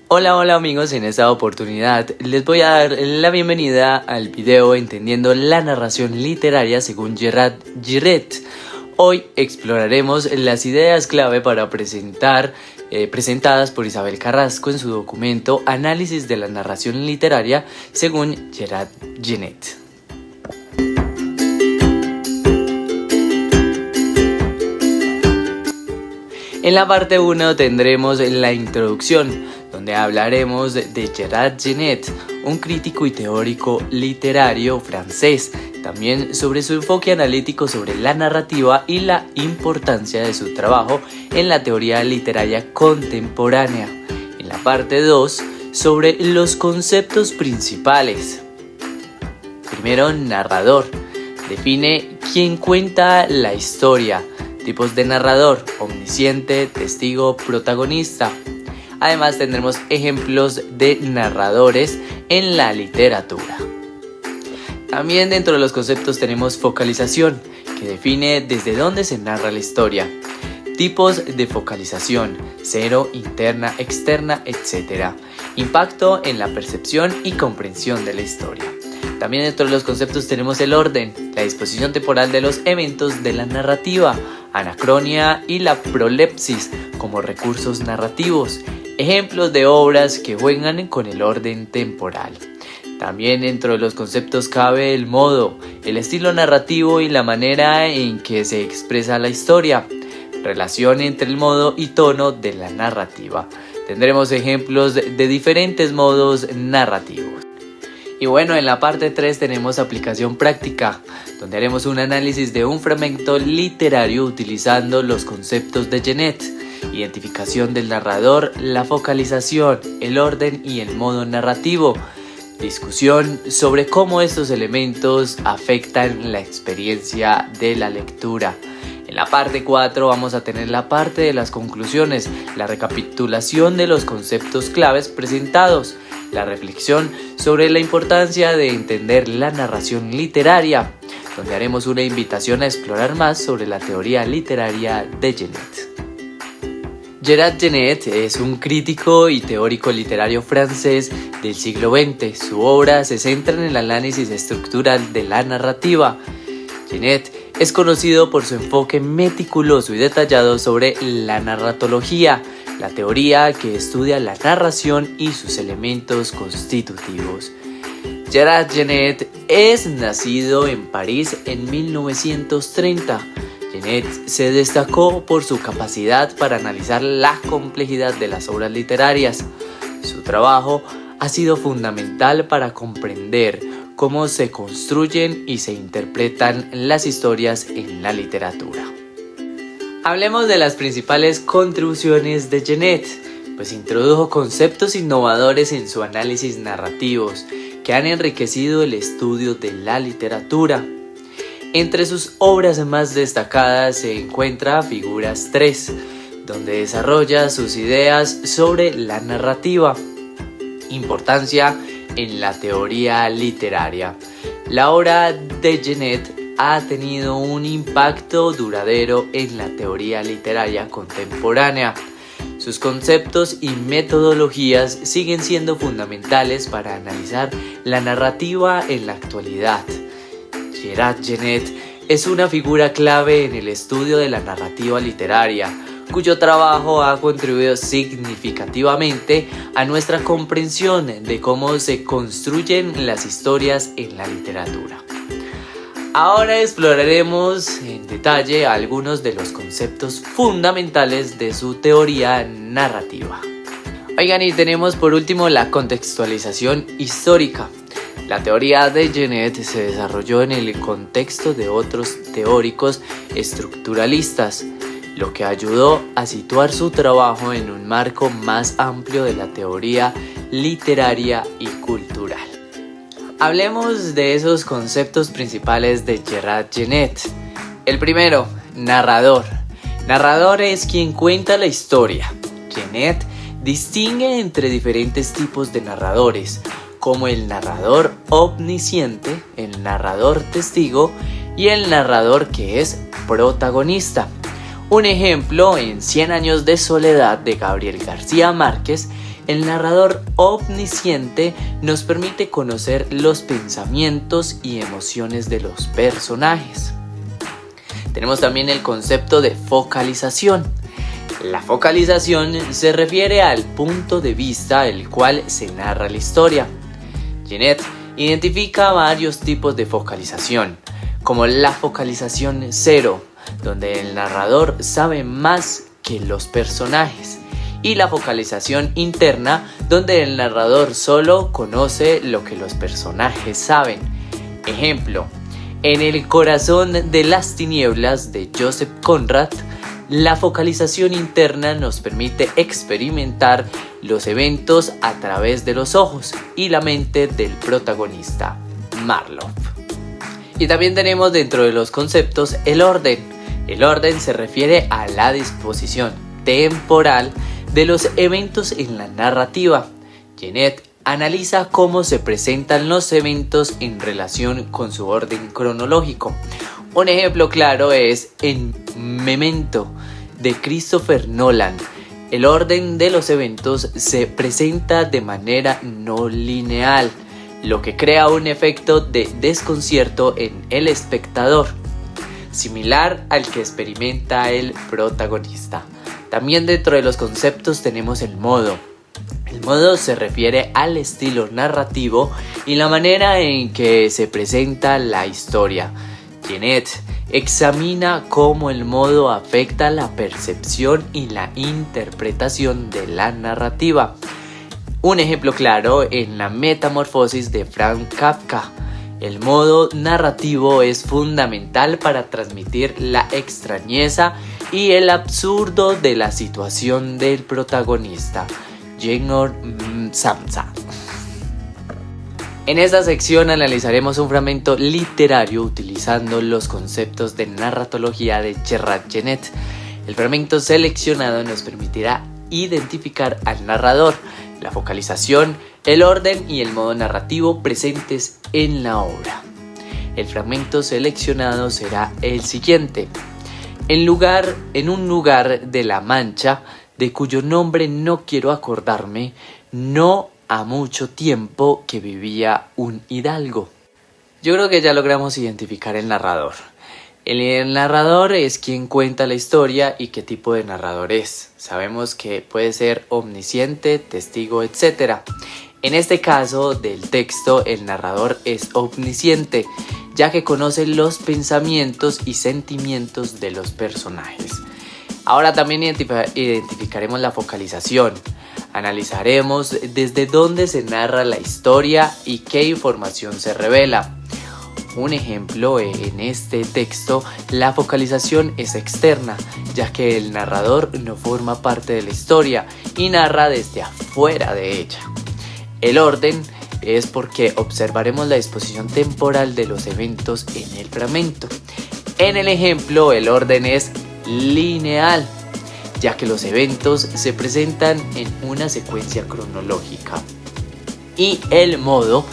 Hola amigos, en esta oportunidad les voy a dar la bienvenida al video Entendiendo la narración literaria según Gerard Ginet. Hoy exploraremos las ideas clave para presentadas por Isabel Carrasco en su documento Análisis de la narración literaria según Gerard Ginet. En la parte 1 tendremos la introducción, donde hablaremos de Gerard Ginet, un crítico y teórico literario francés, también sobre su enfoque analítico sobre la narrativa y la importancia de su trabajo en la teoría literaria contemporánea. En la parte 2, sobre los conceptos principales. Primero, narrador. Define quién cuenta la historia. Tipos de narrador: omnisciente, testigo, protagonista. Además tendremos ejemplos de narradores en la literatura. También dentro de los conceptos tenemos focalización, que define desde dónde se narra la historia. Tipos de focalización: cero, interna, externa, etc. Impacto en la percepción y comprensión de la historia. También dentro de los conceptos tenemos el orden, la disposición temporal de los eventos de la narrativa, anacronía y la prolepsis como recursos narrativos, ejemplos de obras que juegan con el orden temporal. También dentro de los conceptos cabe el modo, el estilo narrativo y la manera en que se expresa la historia, relación entre el modo y tono de la narrativa. Tendremos ejemplos de diferentes modos narrativos. Y bueno, en la parte 3 tenemos aplicación práctica, donde haremos un análisis de un fragmento literario utilizando los conceptos de Ginet: identificación del narrador, la focalización, el orden y el modo narrativo. Discusión sobre cómo estos elementos afectan la experiencia de la lectura. En la parte 4 vamos a tener la parte de las conclusiones, la recapitulación de los conceptos claves presentados, la reflexión sobre la importancia de entender la narración literaria, donde haremos una invitación a explorar más sobre la teoría literaria de Ginet. Gerard Ginet es un crítico y teórico literario francés del siglo XX. Su obra se centra en el análisis estructural de la narrativa. Ginet es conocido por su enfoque meticuloso y detallado sobre la narratología, la teoría que estudia la narración y sus elementos constitutivos. Gerard Ginet es nacido en París en 1930. Ginet se destacó por su capacidad para analizar la complejidad de las obras literarias. Su trabajo ha sido fundamental para comprender cómo se construyen y se interpretan las historias en la literatura. Hablemos de las principales contribuciones de Ginet, pues introdujo conceptos innovadores en su análisis narrativos que han enriquecido el estudio de la literatura. Entre sus obras más destacadas se encuentra Figuras 3, donde desarrolla sus ideas sobre la narrativa. Importancia en la teoría literaria. La obra de Ginet ha tenido un impacto duradero en la teoría literaria contemporánea. Sus conceptos y metodologías siguen siendo fundamentales para analizar la narrativa en la actualidad. Gerard Ginet es una figura clave en el estudio de la narrativa literaria, cuyo trabajo ha contribuido significativamente a nuestra comprensión de cómo se construyen las historias en la literatura. Ahora exploraremos en detalle algunos de los conceptos fundamentales de su teoría narrativa. Oigan, y tenemos por último la contextualización histórica. La teoría de Ginet se desarrolló en el contexto de otros teóricos estructuralistas, lo que ayudó a situar su trabajo en un marco más amplio de la teoría literaria y cultural. Hablemos de esos conceptos principales de Gerard Ginet. El primero, narrador. Narrador es quien cuenta la historia. Ginet distingue entre diferentes tipos de narradores, como el narrador omnisciente, el narrador testigo y el narrador que es protagonista. Un ejemplo en 100 años de soledad de Gabriel García Márquez El narrador omnisciente nos permite conocer los pensamientos y emociones de los personajes. Tenemos también el concepto de focalización. La focalización se refiere al punto de vista el cual se narra la historia. Genet identifica varios tipos de focalización, como la focalización cero, donde el narrador sabe más que los personajes, y la focalización interna, donde el narrador solo conoce lo que los personajes saben. Ejemplo, en El corazón de las tinieblas de Joseph Conrad, la focalización interna nos permite experimentar los eventos a través de los ojos y la mente del protagonista, Marlowe. Y también tenemos dentro de los conceptos el orden. El orden se refiere a la disposición temporal de los eventos en la narrativa. Genet analiza cómo se presentan los eventos en relación con su orden cronológico. Un ejemplo claro es en Memento de Christopher Nolan. El orden de los eventos se presenta de manera no lineal, lo que crea un efecto de desconcierto en el espectador, similar al que experimenta el protagonista. También dentro de los conceptos tenemos el modo. El modo se refiere al estilo narrativo y la manera en que se presenta la historia. Genet examina cómo el modo afecta la percepción y la interpretación de la narrativa. Un ejemplo claro en La metamorfosis de Franz Kafka. El modo narrativo es fundamental para transmitir la extrañeza y el absurdo de la situación del protagonista, Jenor Samsa. En esta sección analizaremos un fragmento literario utilizando los conceptos de narratología de Gerard Genet. El fragmento seleccionado nos permitirá identificar al narrador, la focalización, el orden y el modo narrativo presentes en la obra. El fragmento seleccionado será el siguiente. En un lugar de La Mancha, de cuyo nombre no quiero acordarme, no ha mucho tiempo que vivía un hidalgo. Yo creo que ya logramos identificar el narrador. El narrador es quien cuenta la historia y qué tipo de narrador es. Sabemos que puede ser omnisciente, testigo, etc. En este caso del texto, el narrador es omnisciente, ya que conoce los pensamientos y sentimientos de los personajes. Ahora también identificaremos la focalización. Analizaremos desde dónde se narra la historia y qué información se revela. Un ejemplo en este texto, la focalización es externa, ya que el narrador no forma parte de la historia y narra desde afuera de ella. El orden es porque observaremos la disposición temporal de los eventos en el fragmento. En el ejemplo, el orden es lineal, ya que los eventos se presentan en una secuencia cronológica. Y el modo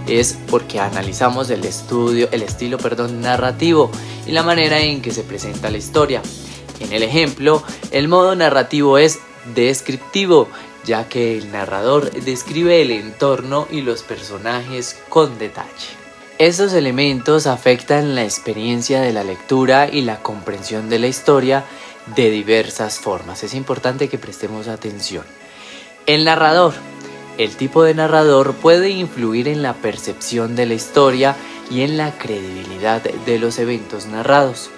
es porque analizamos el estilo narrativo y la manera en que se presenta la historia. En el ejemplo, el modo narrativo es descriptivo, ya que el narrador describe el entorno y los personajes con detalle. Estos elementos afectan la experiencia de la lectura y la comprensión de la historia de diversas formas. Es importante que prestemos atención. El narrador. El tipo de narrador puede influir en la percepción de la historia y en la credibilidad de los eventos narrados.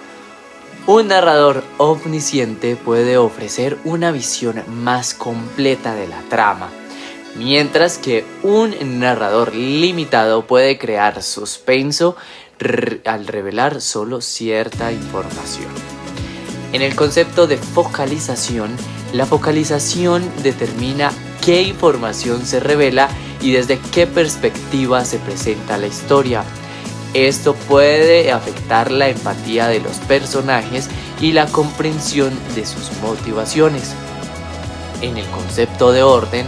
Un narrador omnisciente puede ofrecer una visión más completa de la trama, mientras que un narrador limitado puede crear suspenso al revelar solo cierta información. En el concepto de focalización, la focalización determina qué información se revela y desde qué perspectiva se presenta la historia. Esto puede afectar la empatía de los personajes y la comprensión de sus motivaciones. En el concepto de orden,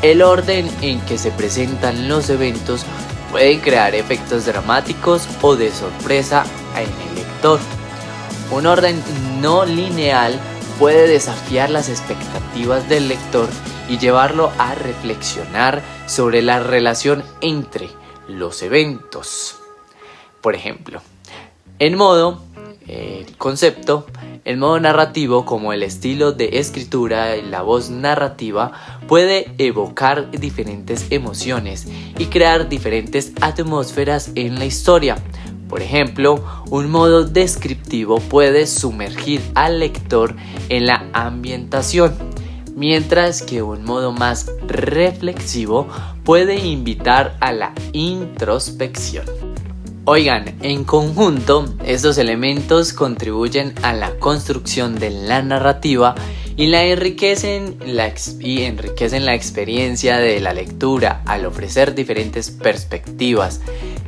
el orden en que se presentan los eventos puede crear efectos dramáticos o de sorpresa en el lector. Un orden no lineal puede desafiar las expectativas del lector y llevarlo a reflexionar sobre la relación entre los eventos. Por ejemplo, el modo narrativo, como el estilo de escritura y la voz narrativa, puede evocar diferentes emociones y crear diferentes atmósferas en la historia. Por ejemplo, un modo descriptivo puede sumergir al lector en la ambientación, mientras que un modo más reflexivo puede invitar a la introspección. Oigan, en conjunto, estos elementos contribuyen a la construcción de la narrativa y enriquecen la experiencia de la lectura al ofrecer diferentes perspectivas,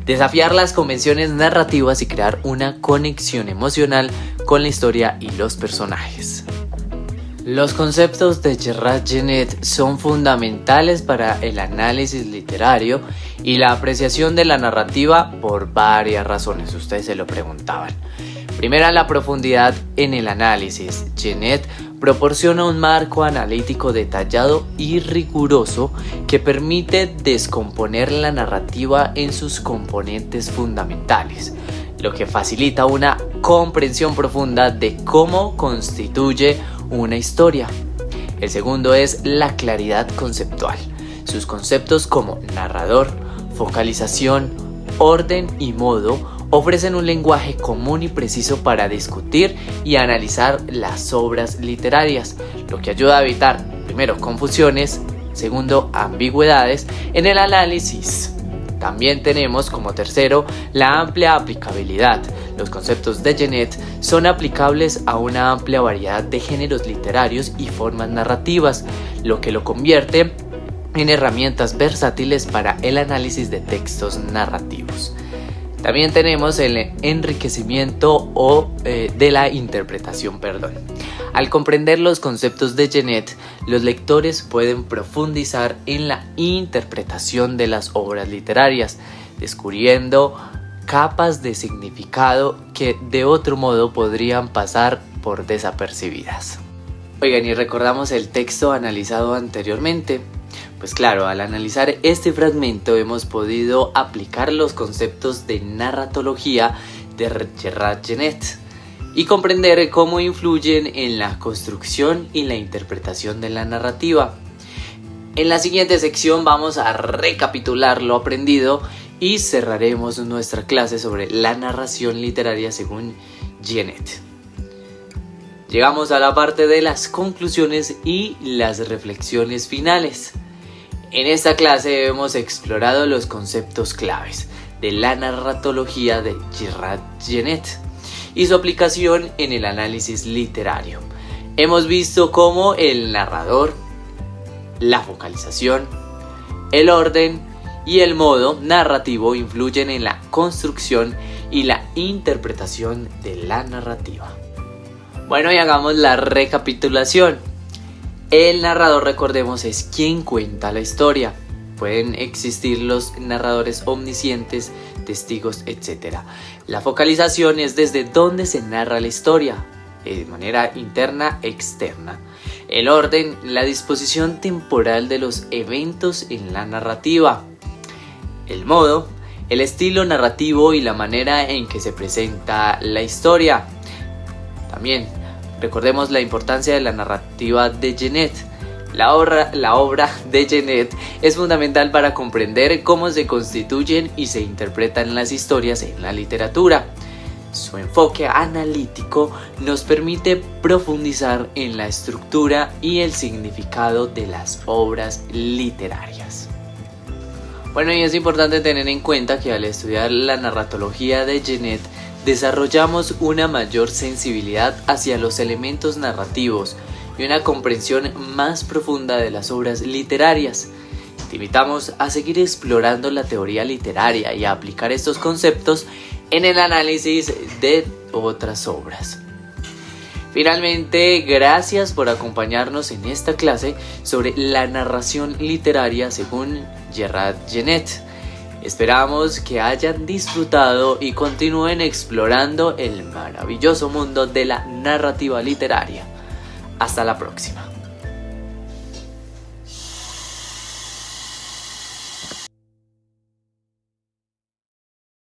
desafiar las convenciones narrativas y crear una conexión emocional con la historia y los personajes. Los conceptos de Gerard Genette son fundamentales para el análisis literario y la apreciación de la narrativa por varias razones, ustedes se lo preguntaban. Primera, la profundidad en el análisis. Genette proporciona un marco analítico detallado y riguroso que permite descomponer la narrativa en sus componentes fundamentales, lo que facilita una comprensión profunda de cómo constituye una historia. El segundo es la claridad conceptual. Sus conceptos como narrador, focalización, orden y modo ofrecen un lenguaje común y preciso para discutir y analizar las obras literarias, lo que ayuda a evitar, primero, confusiones, segundo, ambigüedades en el análisis. También tenemos como tercero la amplia aplicabilidad. Los conceptos de Genette son aplicables a una amplia variedad de géneros literarios y formas narrativas, lo que lo convierte en herramientas versátiles para el análisis de textos narrativos. También tenemos el enriquecimiento de la interpretación. Al comprender los conceptos de Genette, los lectores pueden profundizar en la interpretación de las obras literarias, descubriendo capas de significado que de otro modo podrían pasar por desapercibidas. Oigan, y recordamos el texto analizado anteriormente. Pues claro, al analizar este fragmento hemos podido aplicar los conceptos de narratología de Gerard Genette y comprender cómo influyen en la construcción y la interpretación de la narrativa. En la siguiente sección vamos a recapitular lo aprendido y cerraremos nuestra clase sobre la narración literaria según Genette. Llegamos a la parte de las conclusiones y las reflexiones finales. En esta clase hemos explorado los conceptos claves de la narratología de Gerard Genette y su aplicación en el análisis literario. Hemos visto cómo el narrador, la focalización, el orden y el modo narrativo influyen en la construcción y la interpretación de la narrativa. Bueno, y hagamos la recapitulación. El narrador, recordemos, es quien cuenta la historia. Pueden existir los narradores omniscientes, testigos, etc. La focalización es desde donde se narra la historia, de manera interna, externa. El orden, la disposición temporal de los eventos en la narrativa. El modo, el estilo narrativo y la manera en que se presenta la historia. También recordemos la importancia de la narrativa de Genette. La obra de Genette es fundamental para comprender cómo se constituyen y se interpretan las historias en la literatura. Su enfoque analítico nos permite profundizar en la estructura y el significado de las obras literarias. Bueno, y es importante tener en cuenta que al estudiar la narratología de Genette desarrollamos una mayor sensibilidad hacia los elementos narrativos y una comprensión más profunda de las obras literarias. Te invitamos a seguir explorando la teoría literaria y a aplicar estos conceptos en el análisis de otras obras. Finalmente, gracias por acompañarnos en esta clase sobre la narración literaria según Gerard Genette. Esperamos que hayan disfrutado y continúen explorando el maravilloso mundo de la narrativa literaria. Hasta la próxima.